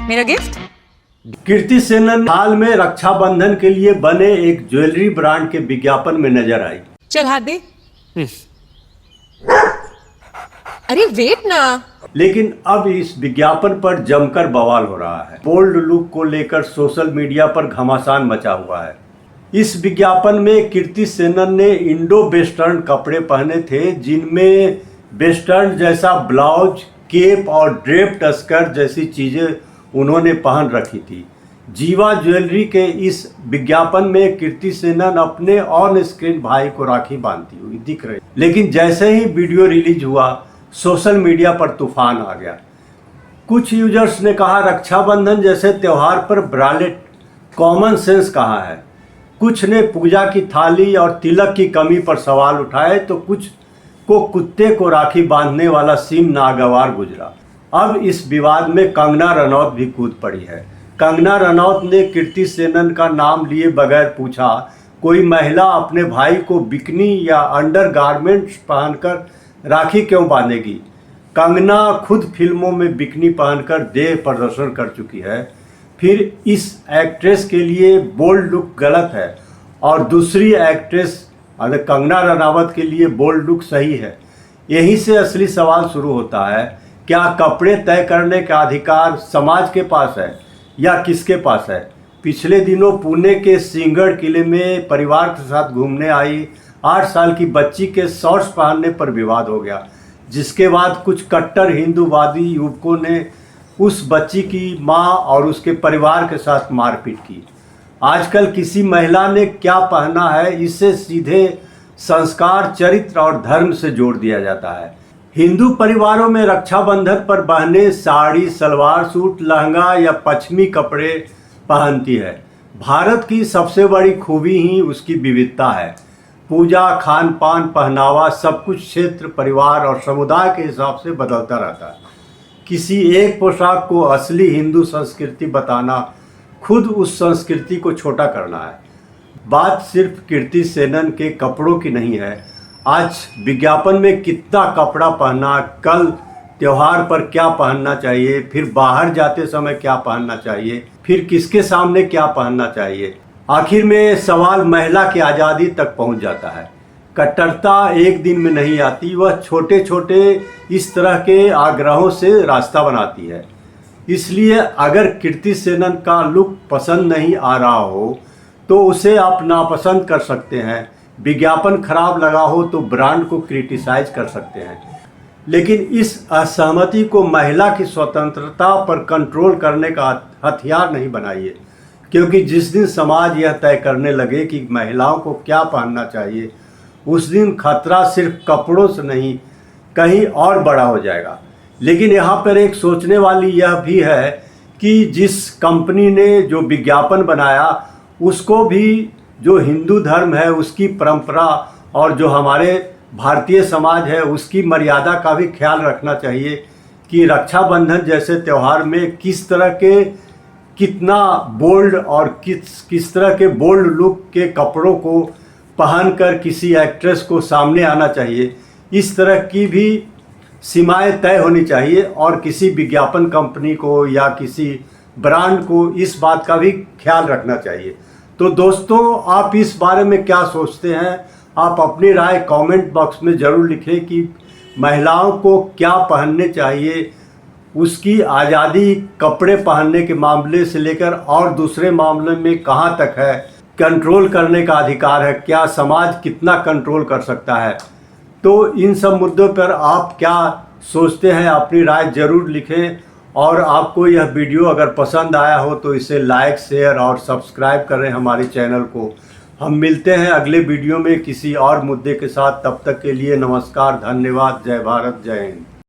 मेरा गिफ्ट। कीर्ति सेनन हाल में रक्षाबंधन के लिए बने एक ज्वेलरी ब्रांड के विज्ञापन में नजर आई। चल हाथ दे। अरे वेट ना। लेकिन अब इस विज्ञापन पर जमकर बवाल हो रहा है। बोल्ड लुक को लेकर सोशल मीडिया पर घमासान मचा हुआ है। इस विज्ञापन में कीर्ति सेनन ने इंडो वेस्टर्न कपड़े पहने थे, जिनमें वेस्टर्न जैसा ब्लाउज, केप और ड्रेप्ड स्कर्ट जैसी चीजें उन्होंने पहन रखी थी। जीवा ज्वेलरी के इस विज्ञापन में कीर्ति सेनन अपने ऑन स्क्रीन भाई को राखी बांधती हुई दिख रही। लेकिन जैसे ही वीडियो रिलीज हुआ, सोशल मीडिया पर तूफान आ गया। कुछ यूजर्स ने कहा रक्षाबंधन जैसे त्योहार पर ब्रालेट कॉमन सेंस कहाँ है। कुछ ने पूजा की थाली और तिलक की कमी पर सवाल उठाए, तो कुछ को कुत्ते को राखी बांधने वाला सीन नागवार गुजरा। अब इस विवाद में कंगना रनौत भी कूद पड़ी है। कंगना रनौत ने कीर्ति सेनन का नाम लिए बगैर पूछा, कोई महिला अपने भाई को बिकनी या अंडर गारमेंट्स पहनकर राखी क्यों बांधेगी। कंगना खुद फिल्मों में बिकनी पहनकर देह प्रदर्शन कर चुकी है। फिर इस एक्ट्रेस के लिए बोल्ड लुक गलत है और दूसरी एक्ट्रेस कंगना रनावत के लिए बोल्ड लुक सही है। यहीं से असली सवाल शुरू होता है, क्या कपड़े तय करने का अधिकार समाज के पास है या किसके पास है। पिछले दिनों पुणे के सिंहगढ़ किले में परिवार के साथ घूमने आई 8 साल की बच्ची के शॉर्ट्स पहनने पर विवाद हो गया, जिसके बाद कुछ कट्टर हिंदूवादी युवकों ने उस बच्ची की मां और उसके परिवार के साथ मारपीट की। आजकल किसी महिला ने क्या पहना है, इससे सीधे संस्कार, चरित्र और धर्म से जोड़ दिया जाता है। हिंदू परिवारों में रक्षाबंधन पर बहनें साड़ी, सलवार सूट, लहंगा या पश्चिमी कपड़े पहनती है। भारत की सबसे बड़ी खूबी ही उसकी विविधता है। पूजा, खान पान, पहनावा सब कुछ क्षेत्र, परिवार और समुदाय के हिसाब से बदलता रहता है। किसी एक पोशाक को असली हिंदू संस्कृति बताना खुद उस संस्कृति को छोटा करना है। बात सिर्फ कीर्ति सेनन के कपड़ों की नहीं है। आज विज्ञापन में कितना कपड़ा पहनना, कल त्योहार पर क्या पहनना चाहिए, फिर बाहर जाते समय क्या पहनना चाहिए, फिर किसके सामने क्या पहनना चाहिए। आखिर में सवाल महिला की आज़ादी तक पहुंच जाता है। कट्टरता एक दिन में नहीं आती, वह छोटे छोटे इस तरह के आग्रहों से रास्ता बनाती है। इसलिए अगर कीर्ति सेनन का लुक पसंद नहीं आ रहा हो तो उसे आप नापसंद कर सकते हैं। विज्ञापन खराब लगा हो तो ब्रांड को क्रिटिसाइज कर सकते हैं, लेकिन इस असहमति को महिला की स्वतंत्रता पर कंट्रोल करने का हथियार नहीं बनाइए, क्योंकि जिस दिन समाज यह तय करने लगे कि महिलाओं को क्या पहनना चाहिए, उस दिन खतरा सिर्फ कपड़ों से नहीं कहीं और बड़ा हो जाएगा। लेकिन यहाँ पर एक सोचने वाली यह भी है कि जिस कंपनी ने जो विज्ञापन बनाया, उसको भी जो हिंदू धर्म है, उसकी परंपरा और जो हमारे भारतीय समाज है, उसकी मर्यादा का भी ख्याल रखना चाहिए कि रक्षाबंधन जैसे त्यौहार में किस तरह के, कितना बोल्ड और किस तरह के बोल्ड लुक के कपड़ों को पहनकर किसी एक्ट्रेस को सामने आना चाहिए। इस तरह की भी सीमाएं तय होनी चाहिए और किसी विज्ञापन कंपनी को या किसी ब्रांड को इस बात का भी ख्याल रखना चाहिए। तो दोस्तों, आप इस बारे में क्या सोचते हैं? आप अपनी राय कमेंट बॉक्स में ज़रूर लिखें कि महिलाओं को क्या पहनने चाहिए, उसकी आज़ादी कपड़े पहनने के मामले से लेकर और दूसरे मामले में कहाँ तक है, कंट्रोल करने का अधिकार है, क्या समाज कितना कंट्रोल कर सकता है। तो इन सब मुद्दों पर आप क्या सोचते हैं, अपनी राय ज़रूर लिखें। और आपको यह वीडियो अगर पसंद आया हो तो इसे लाइक, शेयर और सब्सक्राइब करें हमारे चैनल को। हम मिलते हैं अगले वीडियो में किसी और मुद्दे के साथ। तब तक के लिए नमस्कार, धन्यवाद, जय भारत, जय हिंद।